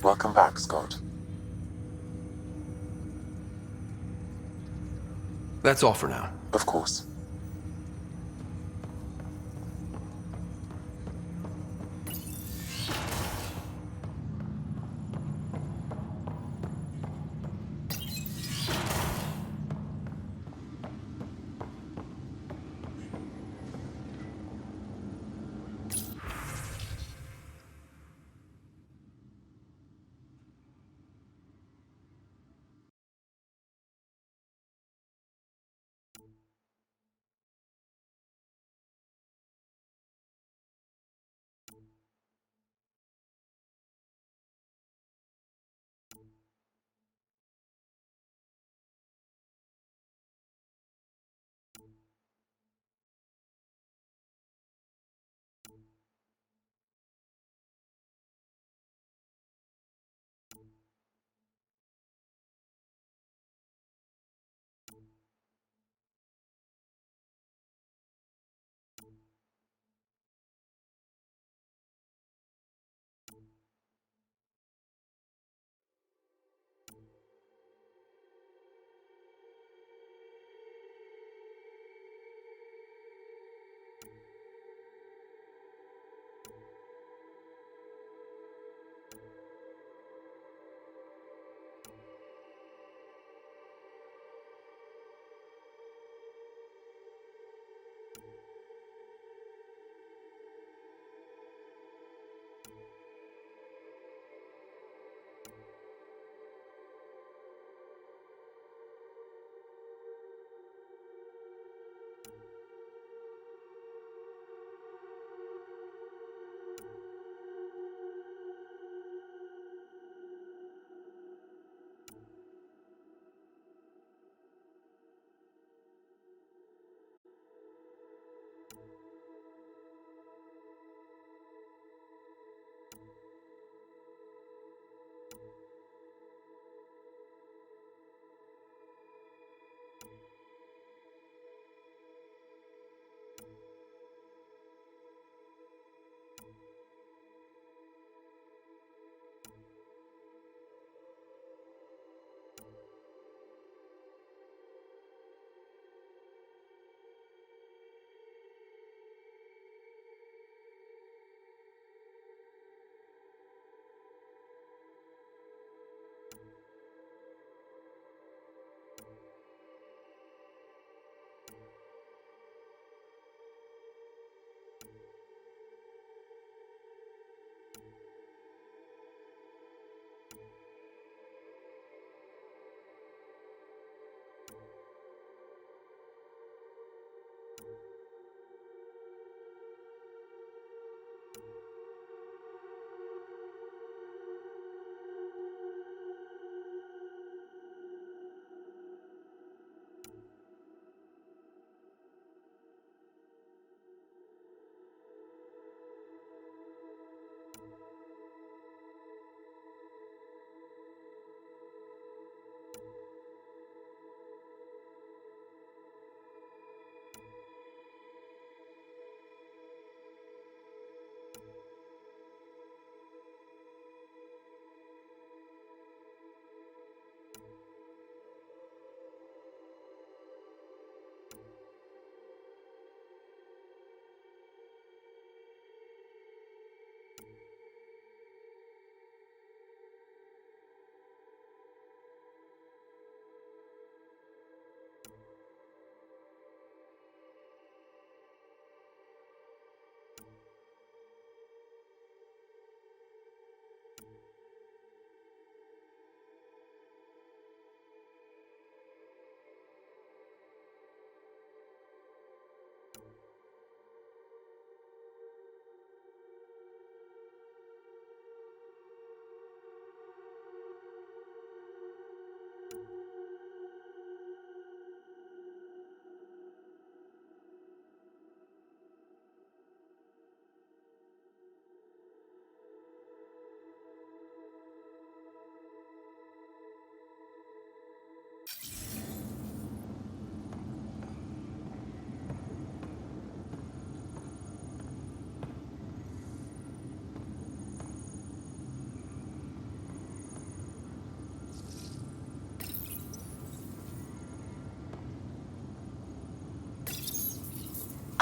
Welcome back, Scott. That's all for now. Of course.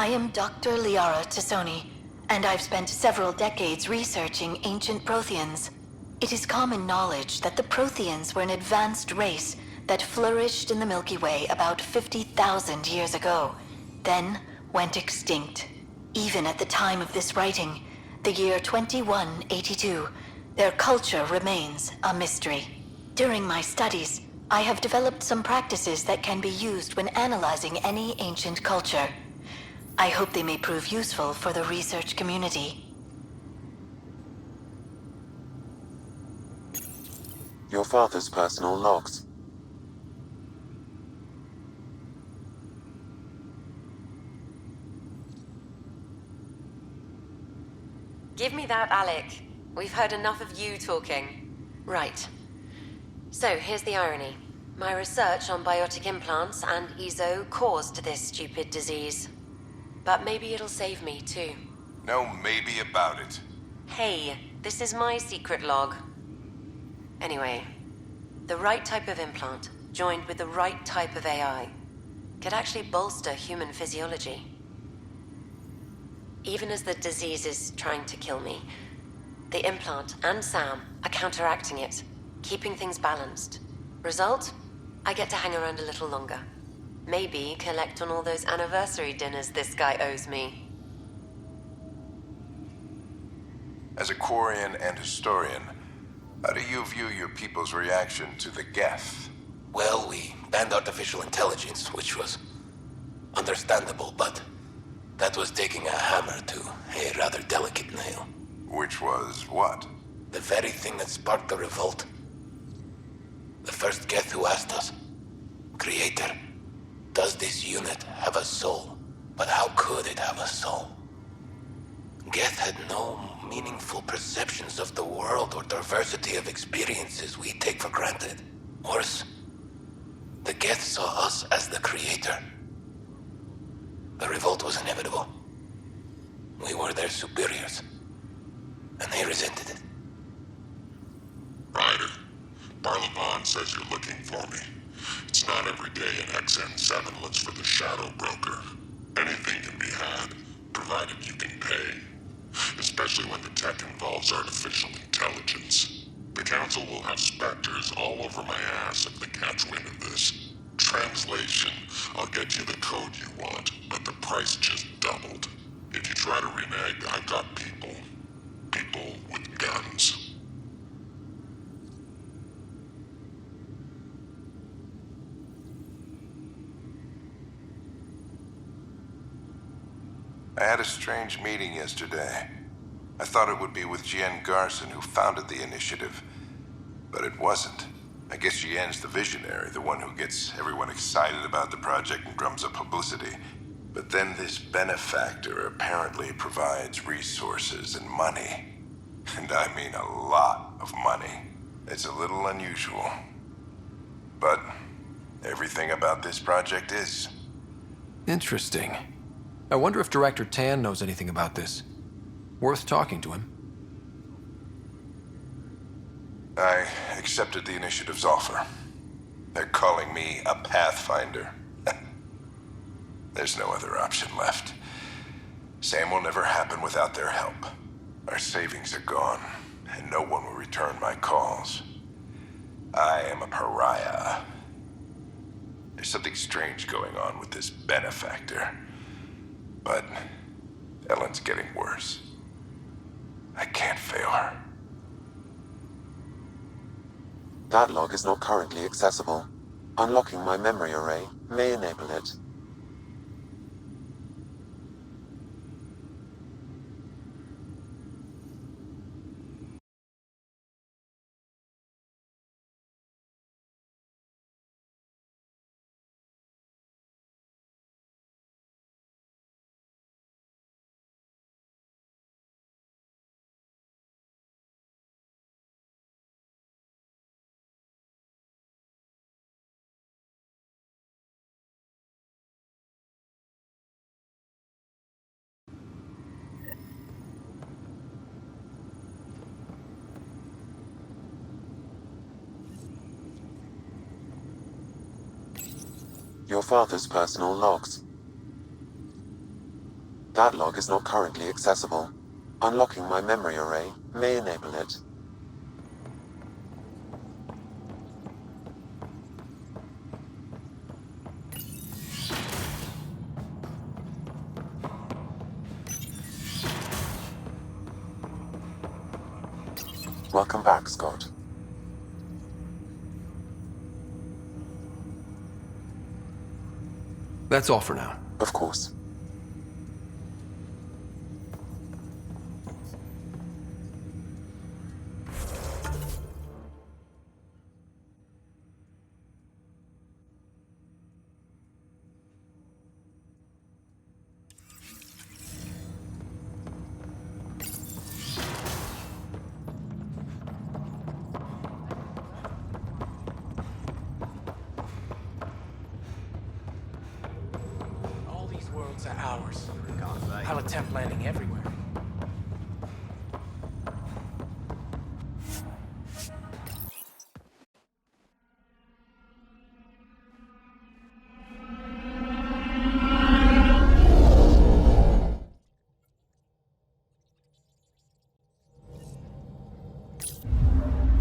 I am Dr. Liara Tassoni, and I've spent several decades researching ancient Protheans. It is common knowledge that the Protheans were an advanced race that flourished in the Milky Way about 50,000 years ago, then went extinct. Even at the time of this writing, the year 2182, their culture remains a mystery. During my studies, I have developed some practices that can be used when analyzing any ancient culture. I hope they may prove useful for the research community. Your father's personal logs. Give me that, Alec. We've heard enough of you talking. Right. So, here's the irony. My research on biotic implants and EZO caused this stupid disease. But maybe it'll save me, too. No maybe about it. Hey, this is my secret log. Anyway, the right type of implant, joined with the right type of AI, could actually bolster human physiology. Even as the disease is trying to kill me, the implant and Sam are counteracting it, keeping things balanced. Result? I get to hang around a little longer. Maybe collect on all those anniversary dinners this guy owes me. As a Quarian and historian, how do you view your people's reaction to the Geth? Well, we banned artificial intelligence, which was understandable, but that was taking a hammer to a rather delicate nail. Which was what? The very thing that sparked the revolt. The first Geth who asked us, Creator, does this unit have a soul? But how could it have a soul? Geth had no meaningful perceptions of the world or diversity of experiences we take for granted. Worse, the Geth saw us as the Creator. The revolt was inevitable. We were their superiors, and they resented it. Ryder, Barlavan says you're looking for me. It's not every day an XN7 looks for the Shadow Broker. Anything can be had, provided you can pay. Especially when the tech involves artificial intelligence. The Council will have specters all over my ass if they catch wind of this. Translation, I'll get you the code you want, but the price just doubled. If you try to renege, I've got people. People with guns. I had a strange meeting yesterday. I thought it would be with Jien Garson, who founded the initiative, but it wasn't. I guess Jien's the visionary, the one who gets everyone excited about the project and drums up publicity. But then this benefactor apparently provides resources and money. And I mean a lot of money. It's a little unusual. But everything about this project is. Interesting. I wonder if Director Tan knows anything about this. Worth talking to him. I accepted the initiative's offer. They're calling me a Pathfinder. There's no other option left. Sam will never happen without their help. Our savings are gone, and no one will return my calls. I am a pariah. There's something strange going on with this benefactor. But Ellen's getting worse. I can't fail her. That log is not currently accessible. Unlocking my memory array may enable it. Your father's personal logs. That log is not currently accessible. Unlocking my memory array may enable it. Welcome back, Scott. That's all for now. Of course. All these worlds are ours. I'll attempt landing everywhere.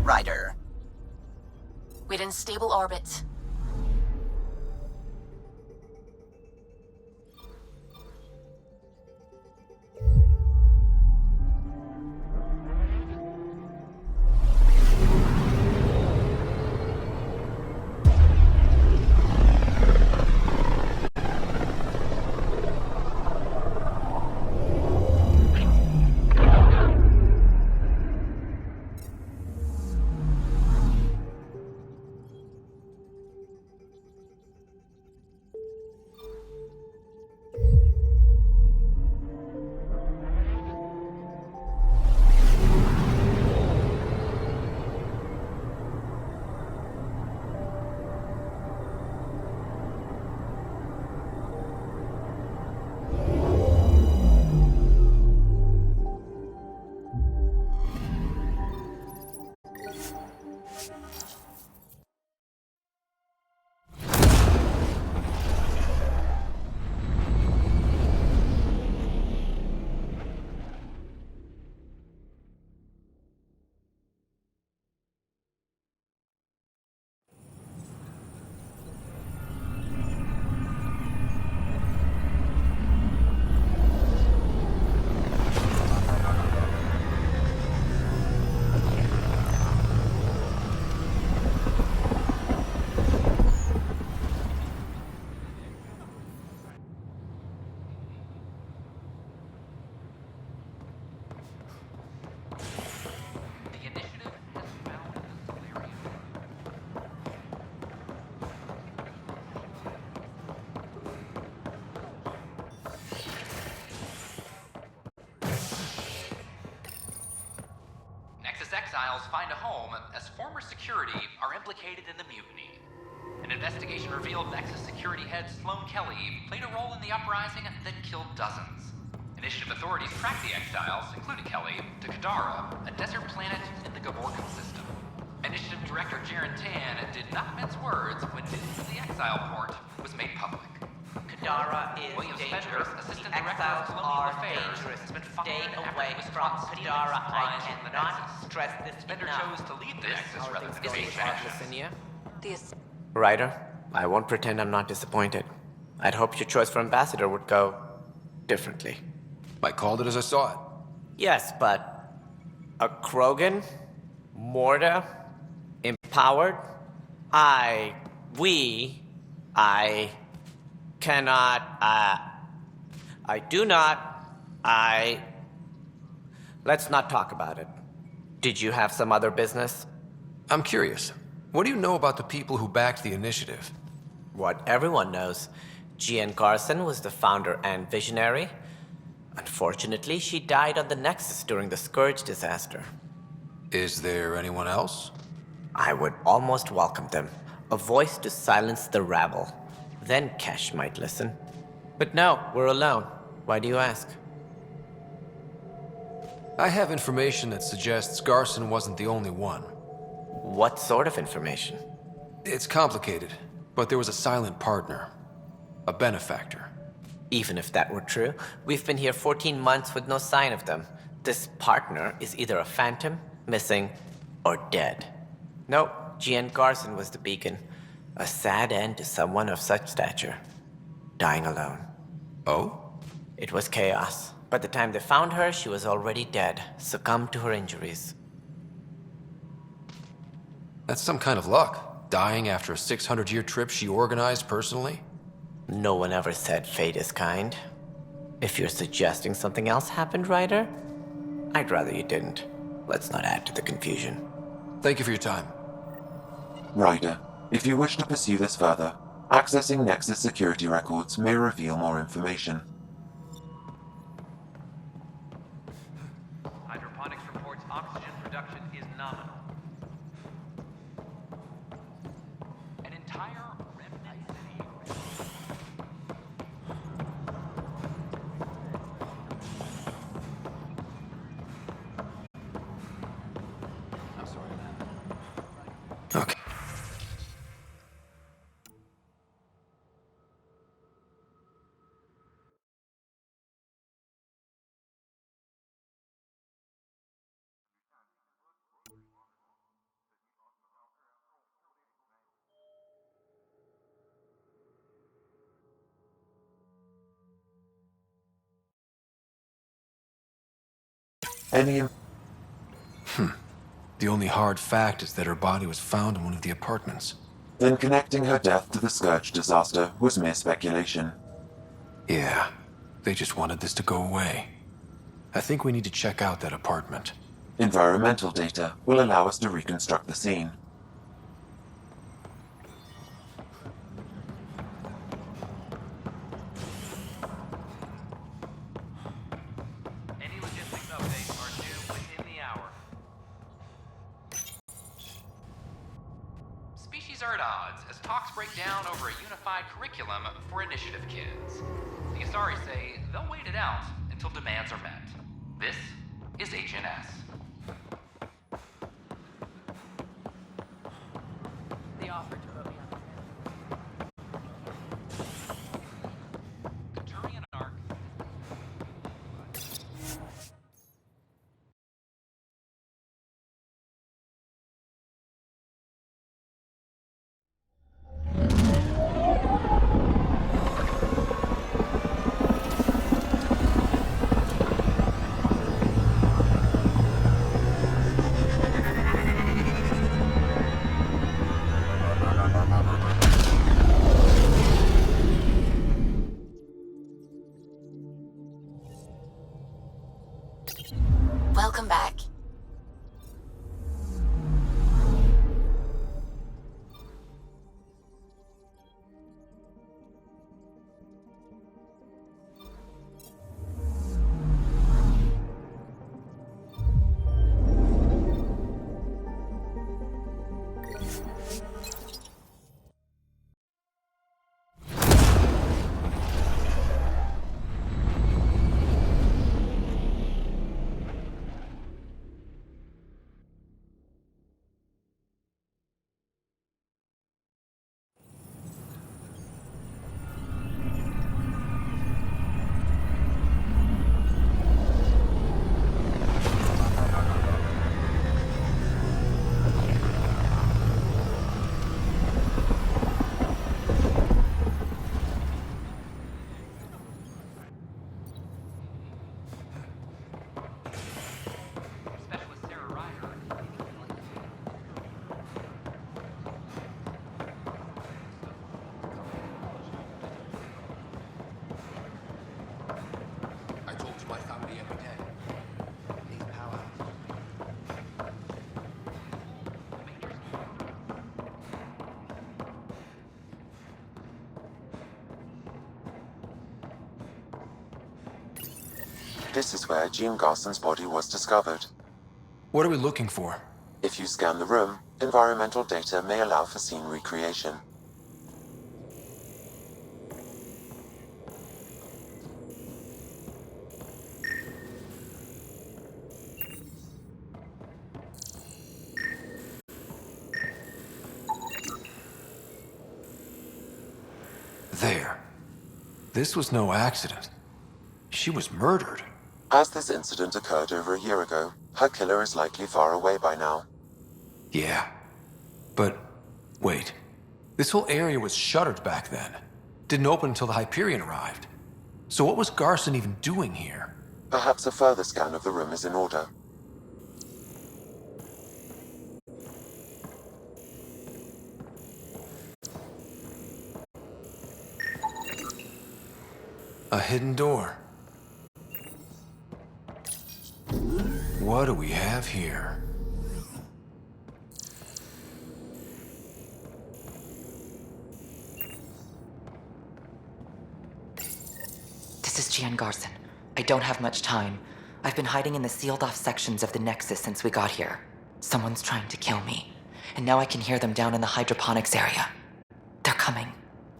Ryder. We're in stable orbit. Exiles find a home as former security are implicated in the mutiny. An investigation revealed Nexus security head Sloan Kelly played a role in the uprising that killed dozens. Initiative authorities tracked the exiles, including Kelly, to Kadara, a desert planet in the Gaborkan system. Initiative Director Jien Garson did not mince words when news of the exile port was made public. Kadara is William dangerous. Spender, Assistant The Director of exiles Colonial are Affairs, dangerous. has been Stay fired after away he was from caught stealing Kadara. I supplies from the cannot Nexus. stress this Spender enough. chose to leave the Nexus rather than going take on, action. Ryder, I won't pretend I'm not disappointed. I'd hoped your choice for ambassador would go differently. I called it as I saw it. Yes, but a Krogan? Morta? Empowered? I cannot, I do not, let's not talk about it. Did you have some other business? I'm curious. What do you know about the people who backed the initiative? What everyone knows. Jien Garson was the founder and visionary. Unfortunately, she died on the Nexus during the Scourge disaster. Is there anyone else? I would almost welcome them. A voice to silence the rabble. Then Kesh might listen. But no, we're alone. Why do you ask? I have information that suggests Garson wasn't the only one. What sort of information? It's complicated, but there was a silent partner. A benefactor. Even if that were true, we've been here 14 months with no sign of them. This partner is either a phantom, missing, or dead. Nope, Jien Garson was the beacon. A sad end to someone of such stature. Dying alone. Oh? It was chaos. By the time they found her, she was already dead, succumbed to her injuries. That's some kind of luck. Dying after a 600-year trip she organized personally? No one ever said fate is kind. If you're suggesting something else happened, Ryder, I'd rather you didn't. Let's not add to the confusion. Thank you for your time. Ryder, if you wish to pursue this further, accessing Nexus security records may reveal more information. Hydroponics reports oxygen production is nominal. An entire remnant city. I'm sorry, man. Okay. Any The only hard fact is that her body was found in one of the apartments. Then connecting her death to the Scourge disaster was mere speculation. Yeah, they just wanted this to go away. I think we need to check out that apartment. Environmental data will allow us to reconstruct the scene. Any logistics updates are due within the hour. Species are at odds as talks break down over a unified curriculum for initiative kids. The Asari say they'll wait it out until demands are met. This is HNS. The offer to vote me on the Turian Arc. Welcome back. Specialist Sarah Ryder. I talk to my family every day. These power. This is where Jien Garson's body was discovered. What are we looking for? If you scan the room, environmental data may allow for scene recreation. There. This was no accident. She was murdered. As this incident occurred over a year ago, her killer is likely far away by now. Yeah. But, wait. This whole area was shuttered back then. Didn't open until the Hyperion arrived. So what was Garson even doing here? Perhaps a further scan of the room is in order. A hidden door. What do we have here? This is Jien Garson. I don't have much time. I've been hiding in the sealed-off sections of the Nexus since we got here. Someone's trying to kill me, and now I can hear them down in the hydroponics area. They're coming.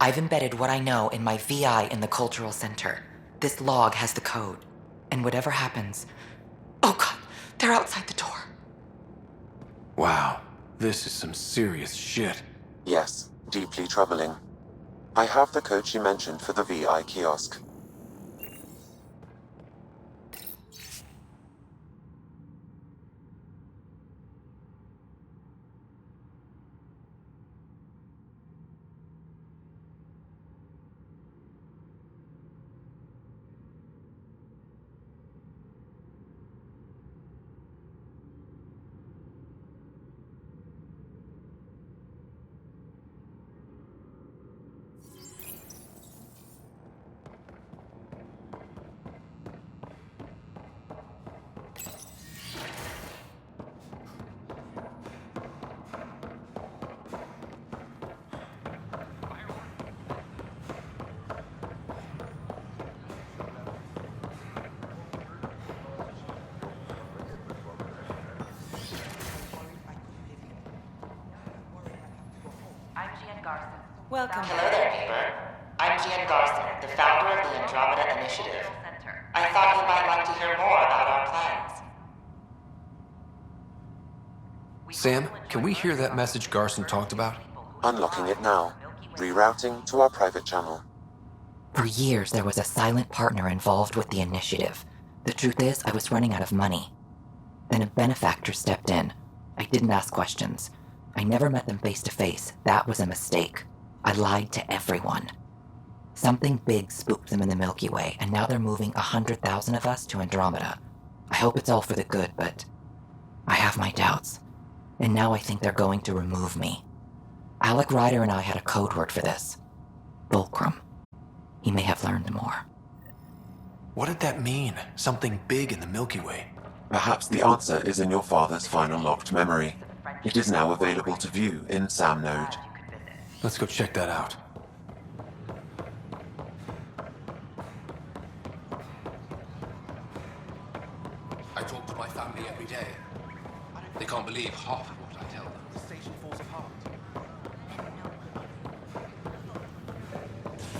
I've embedded what I know in my VI in the Cultural Center. This log has the code. And whatever happens... Oh god, they're outside the door. Wow, this is some serious shit. Yes, deeply troubling. I have the code she mentioned for the VI kiosk. I'm Jien Garson. Welcome. Hello there, neighbor. I'm Jien Garson, the founder of the Andromeda Initiative. I thought you might like to hear more about our plans. Sam, can we hear that message Garson talked about? Unlocking it now. Rerouting to our private channel. For years, there was a silent partner involved with the initiative. The truth is, I was running out of money. Then a benefactor stepped in. I didn't ask questions. I never met them face to face. That was a mistake. I lied to everyone. Something big spooked them in the Milky Way, and now they're moving 100,000 of us to Andromeda. I hope it's all for the good, but I have my doubts. And now I think they're going to remove me. Alec Ryder and I had a code word for this. Fulcrum. He may have learned more. What did that mean? Something big in the Milky Way? Perhaps the answer is in your father's final locked memory. It is now available to view in Sam Node. Let's go check that out. I talk to my family every day. They can't believe half of what I tell them. The station falls apart.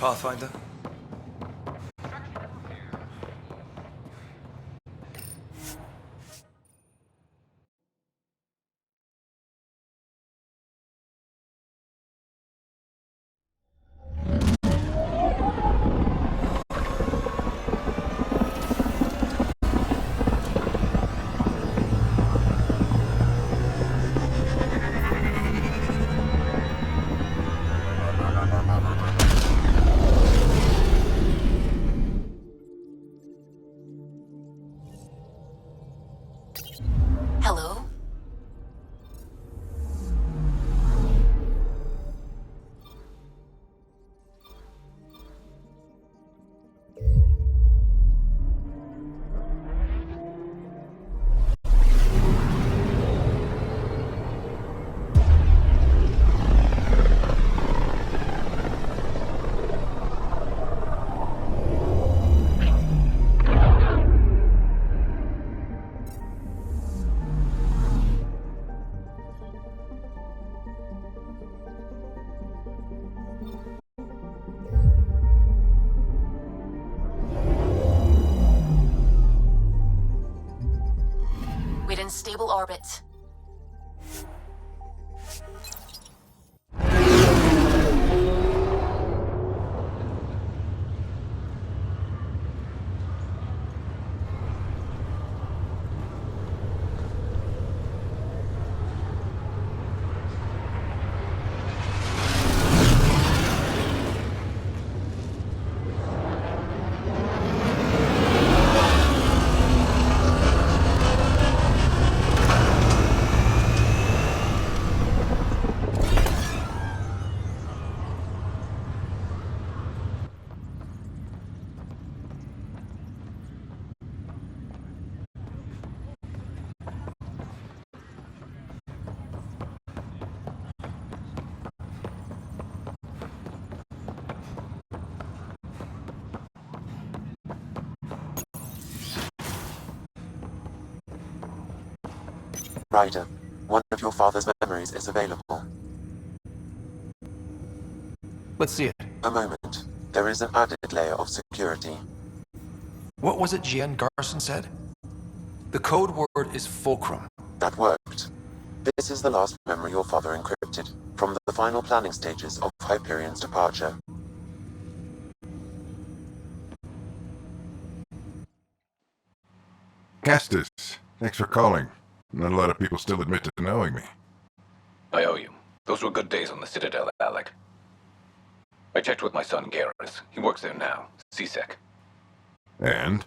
Pathfinder? Hello? We're in stable orbit. Ryder, one of your father's memories is available. Let's see it. A moment. There is an added layer of security. What was it Jien Garson said? The code word is fulcrum. That worked. This is the last memory your father encrypted, from the final planning stages of Hyperion's departure. Castus, thanks for calling. Not a lot of people still admit to knowing me. I owe you. Those were good days on the Citadel, Alec. I checked with my son, Garrus. He works there now. CSEC. And?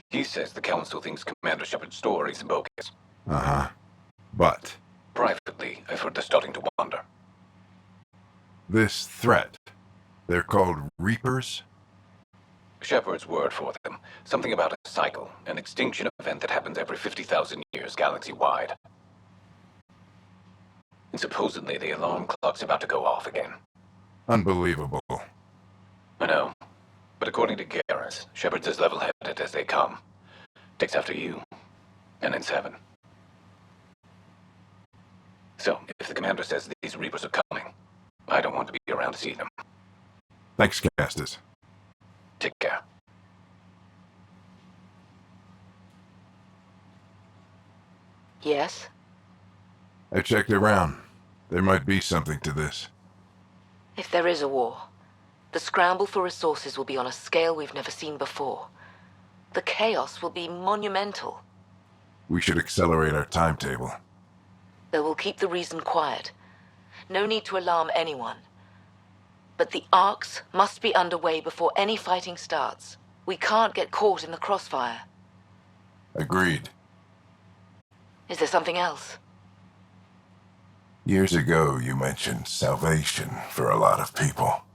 He says the Council thinks Commander Shepard's story is bogus. Uh-huh. But? Privately, I've heard they're starting to wonder. This threat, they're called Reapers? Shepard's word for them. Something about a cycle, an extinction event that happens every 50,000 years galaxy-wide. And supposedly the alarm clock's about to go off again. Unbelievable. I know. But according to Garrus, Shepard's as level-headed as they come. Takes after you. And it's heaven. So, if the commander says these Reapers are coming, I don't want to be around to see them. Thanks, Castus. Take care. Yes? I checked around. There might be something to this. If there is a war, the scramble for resources will be on a scale we've never seen before. The chaos will be monumental. We should accelerate our timetable. They will keep the reason quiet. No need to alarm anyone. But the arcs must be underway before any fighting starts. We can't get caught in the crossfire. Agreed. Is there something else? Years ago, you mentioned salvation for a lot of people.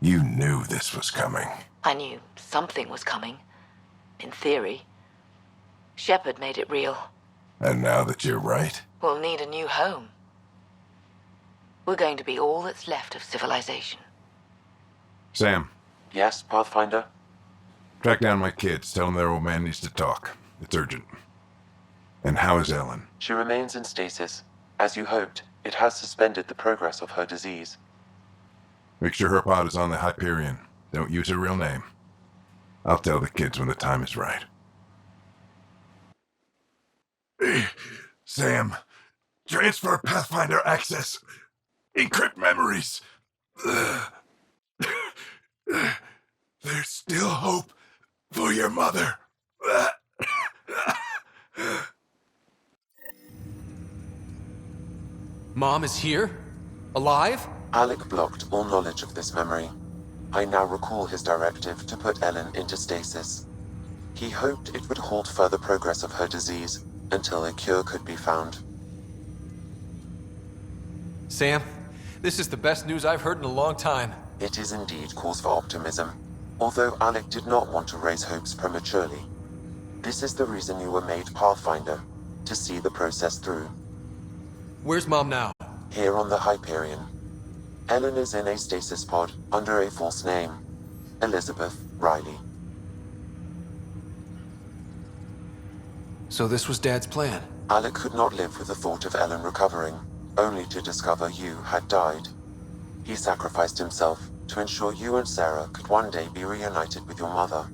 You knew this was coming. I knew something was coming. In theory. Shepard made it real. And now that you're right? We'll need a new home. We're going to be all that's left of civilization. Sam. Yes, Pathfinder? Track down my kids. Tell them their old man needs to talk. It's urgent. And how is Ellen? She remains in stasis. As you hoped, it has suspended the progress of her disease. Make sure her pod is on the Hyperion. Don't use her real name. I'll tell the kids when the time is right. Sam, transfer Pathfinder access. Encrypt memories. There's still hope for your mother. Mom is here? Alive? Alec blocked all knowledge of this memory. I now recall his directive to put Ellen into stasis. He hoped it would halt further progress of her disease until a cure could be found. Sam, this is the best news I've heard in a long time. It is indeed cause for optimism, although Alec did not want to raise hopes prematurely. This is the reason you were made Pathfinder, to see the process through. Where's Mom now? Here on the Hyperion. Ellen is in a stasis pod under a false name. Elizabeth Riley. So this was Dad's plan? Alec could not live with the thought of Ellen recovering, only to discover you had died. He sacrificed himself to ensure you and Sarah could one day be reunited with your mother.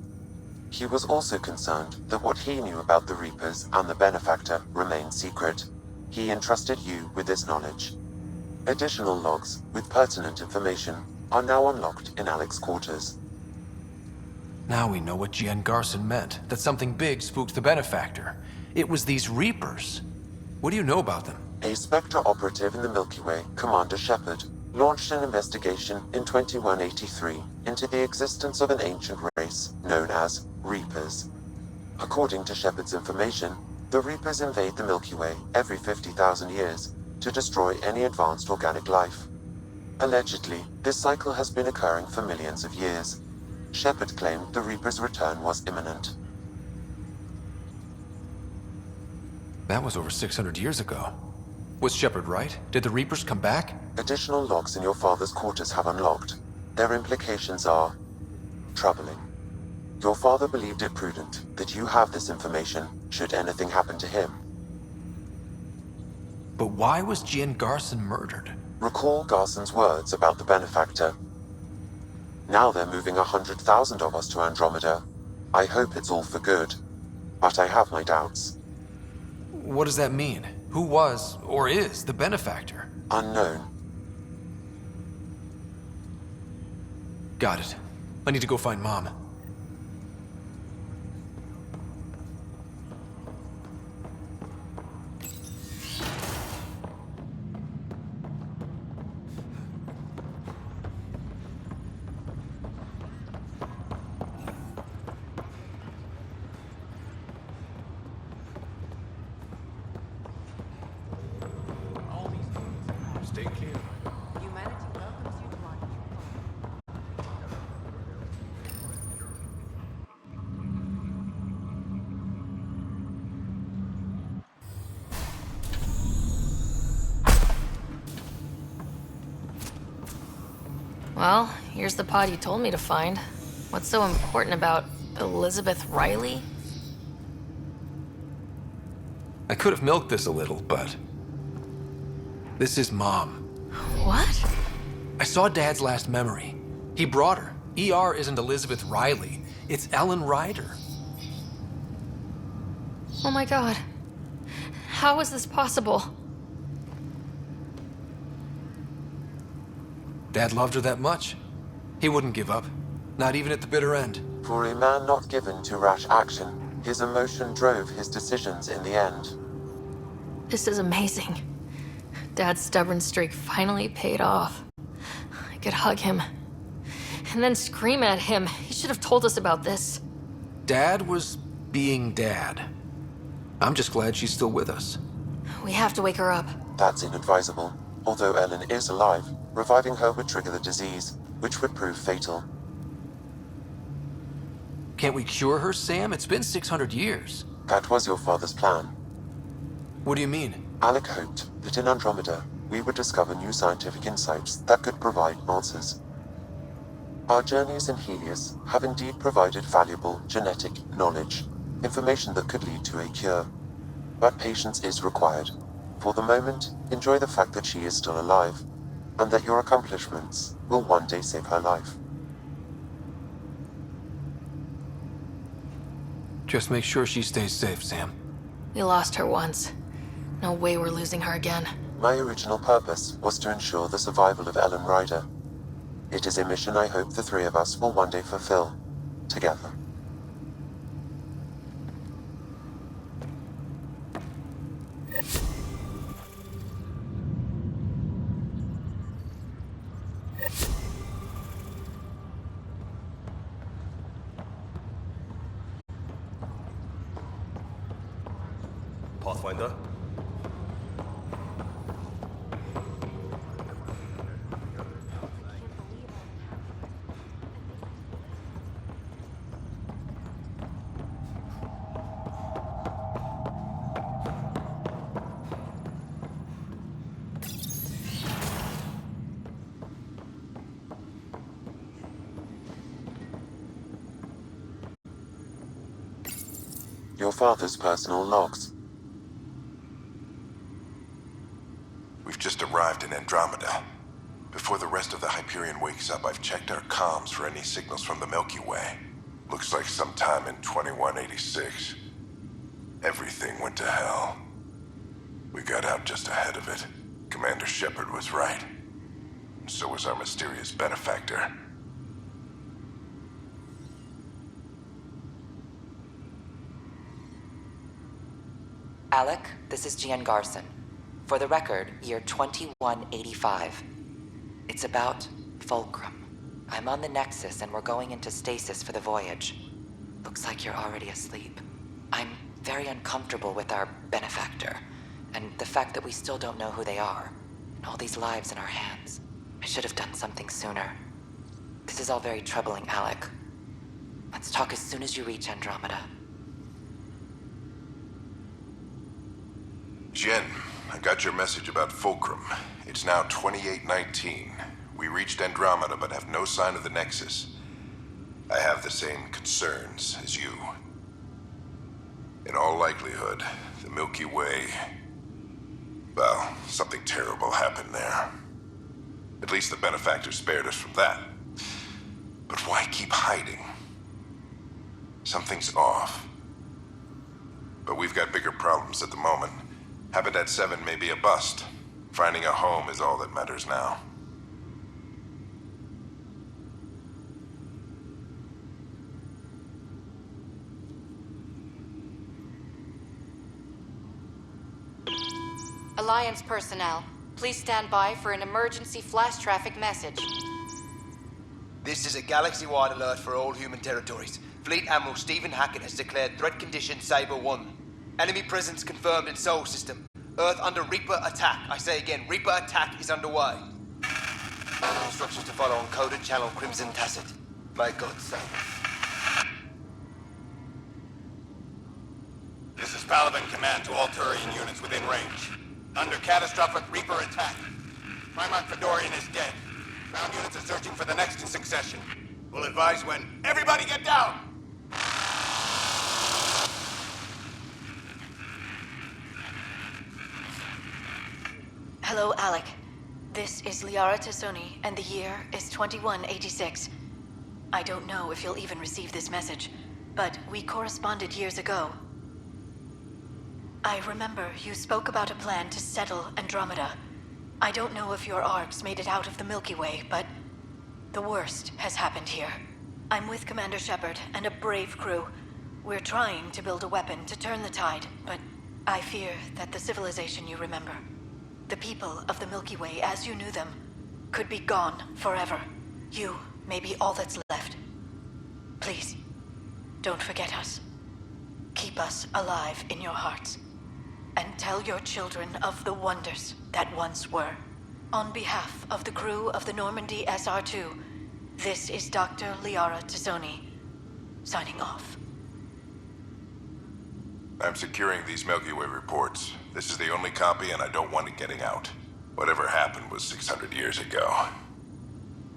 He was also concerned that what he knew about the Reapers and the Benefactor remained secret. He entrusted you with this knowledge. Additional logs with pertinent information are now unlocked in Alec's quarters. Now we know what Jien Garson meant, that something big spooked the Benefactor. It was these Reapers. What do you know about them? A Spectre operative in the Milky Way, Commander Shepard, launched an investigation in 2183 into the existence of an ancient race known as Reapers. According to Shepard's information, the Reapers invade the Milky Way every 50,000 years to destroy any advanced organic life. Allegedly, this cycle has been occurring for millions of years. Shepard claimed the Reapers' return was imminent. That was over 600 years ago. Was Shepard right? Did the Reapers come back? Additional logs in your father's quarters have unlocked. Their implications are troubling. Your father believed it prudent that you have this information should anything happen to him. But why was Jien Garson murdered? Recall Garson's words about the benefactor. Now they're moving 100,000 of us to Andromeda. I hope it's all for good, but I have my doubts. What does that mean? Who was, or is, the benefactor? Unknown. Got it. I need to go find Mom. Stay clear. Humanity welcomes you to our new home. Well, here's the pod you told me to find. What's so important about Elizabeth Riley? I could have milked this a little, but... this is Mom. What? I saw Dad's last memory. He brought her. ER isn't Elizabeth Riley. It's Ellen Ryder. Oh my god. How is this possible? Dad loved her that much. He wouldn't give up. Not even at the bitter end. For a man not given to rash action, his emotion drove his decisions in the end. This is amazing. Dad's stubborn streak finally paid off. I could hug him. And then scream at him. He should have told us about this. Dad was being Dad. I'm just glad she's still with us. We have to wake her up. That's inadvisable. Although Ellen is alive, reviving her would trigger the disease, which would prove fatal. Can't we cure her, Sam? It's been 600 years. That was your father's plan. What do you mean? Alec hoped that in Andromeda, we would discover new scientific insights that could provide answers. Our journeys in Helios have indeed provided valuable genetic knowledge, information that could lead to a cure. But patience is required. For the moment, enjoy the fact that she is still alive, and that your accomplishments will one day save her life. Just make sure she stays safe, Sam. We lost her once. No way we're losing her again. My original purpose was to ensure the survival of Ellen Ryder. It is a mission I hope the three of us will one day fulfill, together. Pathfinder? Your father's personal logs. We've just arrived in Andromeda. Before the rest of the Hyperion wakes up, I've checked our comms for any signals from the Milky Way. Looks like sometime in 2186. Everything went to hell. We got out just ahead of it. Commander Shepard was right. And so was our mysterious benefactor. Alec, this is Jien Garson. For the record, year 2185. It's about Fulcrum. I'm on the Nexus and we're going into stasis for the voyage. Looks like you're already asleep. I'm very uncomfortable with our benefactor, and the fact that we still don't know who they are, and all these lives in our hands. I should have done something sooner. This is all very troubling, Alec. Let's talk as soon as you reach Andromeda. Jien, I got your message about Fulcrum. It's now 2819. We reached Andromeda but have no sign of the Nexus. I have the same concerns as you. In all likelihood, the Milky Way Well, something terrible happened there. At least the benefactor spared us from that. But why keep hiding? Something's off. But we've got bigger problems at the moment. Habitat 7 may be a bust. Finding a home is all that matters now. Alliance personnel, please stand by for an emergency flash traffic message. This is a galaxy-wide alert for all human territories. Fleet Admiral Stephen Hackett has declared threat condition Saber 1. Enemy presence confirmed in Sol System. Earth under Reaper attack. I say again, Reaper attack is underway. Instructions to follow on coded channel Crimson Tacit. May God save us. This is Paladin Command to all Turian units within range. Under catastrophic Reaper attack. Primarch Fedorian is dead. Ground units are searching for the next in succession. We'll advise when. Everybody get down! Hello, Alec. This is Liara Tassoni, and the year is 2186. I don't know if you'll even receive this message, but we corresponded years ago. I remember you spoke about a plan to settle Andromeda. I don't know if your arcs made it out of the Milky Way, but the worst has happened here. I'm with Commander Shepard and a brave crew. We're trying to build a weapon to turn the tide, but I fear that the civilization you remember, the people of the Milky Way as you knew them, could be gone forever. You may be all that's left. Please, don't forget us. Keep us alive in your hearts. And tell your children of the wonders that once were. On behalf of the crew of the Normandy SR2, this is Dr. Liara Tassoni, signing off. I'm securing these Milky Way reports. This is the only copy, and I don't want it getting out. Whatever happened was 600 years ago.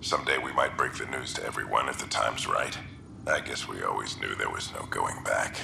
Someday we might break the news to everyone if the time's right. I guess we always knew there was no going back.